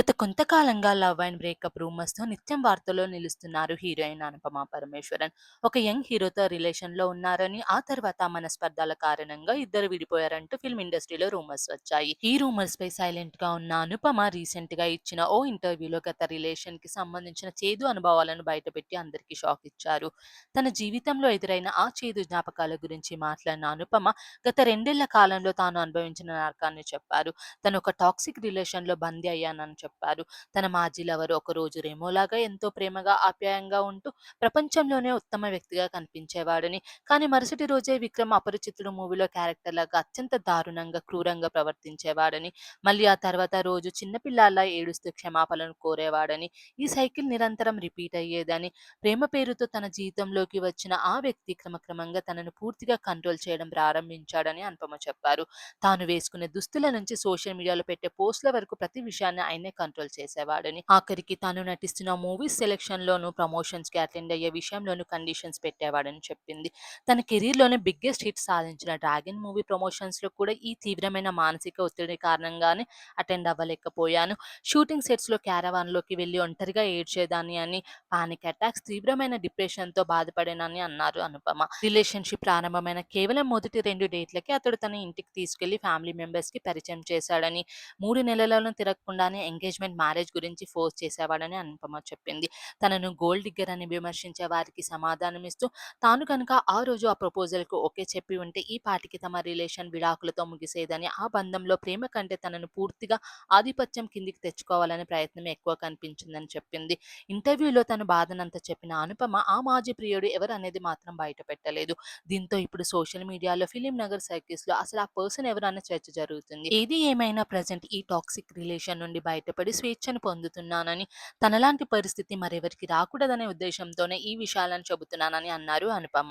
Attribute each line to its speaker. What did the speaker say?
Speaker 1: గత కొంతకాలంగా love and breakup రూమర్స్‌తో నిత్యం వార్తల్లో నిలుస్తున్నారు హీరోయిన్ అనుపమ పరమేశ్వరన్. ఒక యంగ్ హీరోతో రిలేషన్‌లో ఉన్నారని, ఆ తర్వాత మనస్పర్ధాల కారణంగా ఇద్దరు విడిపోయారంటూ ఫిల్మ్ ఇండస్ట్రీలో రూమర్స్ వచ్చాయి. ఈ రూమర్స్‌పై సైలెంట్‌గా ఉన్న అనుపమ రీసెంట్‌గా ఇచ్చిన ఓ ఇంటర్వ్యూలో గత రిలేషన్‌కి సంబంధించిన చేదు అనుభవాలను బయటపెట్టి అందరికీ షాక్ ఇచ్చారు. తన జీవితంలో ఎదురైన ఆ చేదు జ్ఞాపకాల గురించి మాట్లాడిన అనుపమ గత 2 ఏళ్ల కాలంలో తాను అనుభవించిన నరకాన్ని చెప్పారు. తను ఒక టాక్సిక్ రిలేషన్‌లో బందీ అయ్యానని చెప్పారు. తన మాజీ లవర్ ఒకరోజు రెమోలాగా ఎంతో ప్రేమగా, ఆప్యాయంగా ఉంటూ ప్రపంచంలోనే ఉత్తమ వ్యక్తిగా కనిపించేవాడని, కానీ మరుసటి రోజే విక్రమ్ అపరిచితుడు మూవీలో క్యారెక్టర్‌లాగా అత్యంత దారుణంగా, క్రూరంగా ప్రవర్తించేవాడని, మళ్ళీ ఆ తర్వాత రోజు చిన్న పిల్లాడిలా ఏడుస్తూ క్షమాపణలు కోరేవాడని, ఈ సైకిల్ నిరంతరం రిపీట్ అయ్యేదని, ప్రేమ పేరుతో తన జీవితంలోకి వచ్చిన ఆ వ్యక్తి క్రమక్రమంగా తనను పూర్తిగా కంట్రోల్ చేయడం ప్రారంభించాడని అనుపమ చెప్పారు. తాను వేసుకునే దుస్తుల నుంచి సోషల్ మీడియాలో పెట్టే పోస్ట్‌ల వరకు ప్రతి విషయాన్ని ఆయనే కంట్రోల్ చేసేవాడని, ఆఖరికి తాను నటిస్తున్న మూవీస్ సెలక్షన్‌లోనూ, ప్రమోషన్స్‌కి అటెండ్ అయ్యే విషయంలోనూ కండిషన్స్ పెట్టేవాడని చెప్పింది. తన కెరీర్‌లోనే బిగ్గెస్ట్ హిట్ సాధించిన 'డ్రాగన్' మూవీ ప్రమోషన్స్‌లో కూడా ఈ తీవ్రమైన మానసిక ఒత్తిడి కారణంగానే అటెండ్ అవ్వలేకపోయాను. షూటింగ్ సెట్స్‌లో క్యారవాన్‌లోకి వెళ్లి ఒంటరిగా ఏడ్చేదాన్ని అని, పానిక్ అటాక్స్, తీవ్రమైన డిప్రెషన్‌తో బాధపడానని అన్నారు అనుపమ. రిలేషన్‌షిప్ ప్రారంభమైన కేవలం మొదటి 2 డేట్లకే అతడు తన ఇంటికి తీసుకెళ్లి ఫ్యామిలీ మెంబర్స్‌కి పరిచయం చేశాడని, 3 నెలలను తిరగకుండానే ఎంగేజ్‌మెంట్, మ్యారేజ్ గురించి ఫోర్స్ చేసేవాడని అనుపమ చెప్పింది. తనను గోల్డ్ డిగ్గర్ అని విమర్శించే వారికి సమాధానమిస్తూ, తాను కనుక ఆ రోజు ఆ ప్రపోజల్‌కు ఓకే చెప్పి ఉంటే ఈ పాటికి తమ రిలేషన్ విడాకులతో ముగిసేదని, ఆ బంధంలో ప్రేమ కంటే తనను పూర్తిగా ఆధిపత్యం కిందికి తెచ్చుకోవాలనే ప్రయత్నం ఎక్కువ కనిపించిందని చెప్పింది. ఇంటర్వ్యూలో తన బాధనంతా చెప్పిన అనుపమ ఆ మాజీ ప్రియుడు ఎవరనేది మాత్రం బయట పెట్టలేదు. దీంతో ఇప్పుడు సోషల్ మీడియాలో ఫిలిం నగర్ సర్కిల్స్‌లో అసలు ఆ పర్సన్ ఎవరు అన్న చర్చ జరుగుతుంది. ఏది ఏమైనా ప్రెజెంట్ ఈ టాక్సిక్ రిలేషన్ నుండి బయటపడి స్వేచ్ఛను పొందుతున్నానని, తనలాంటి పరిస్థితి మరెవరికీ రాకూడదనే ఉద్దేశంతోనే ఈ విషయాలను చెబుతున్నానని అన్నారు అనుపమ.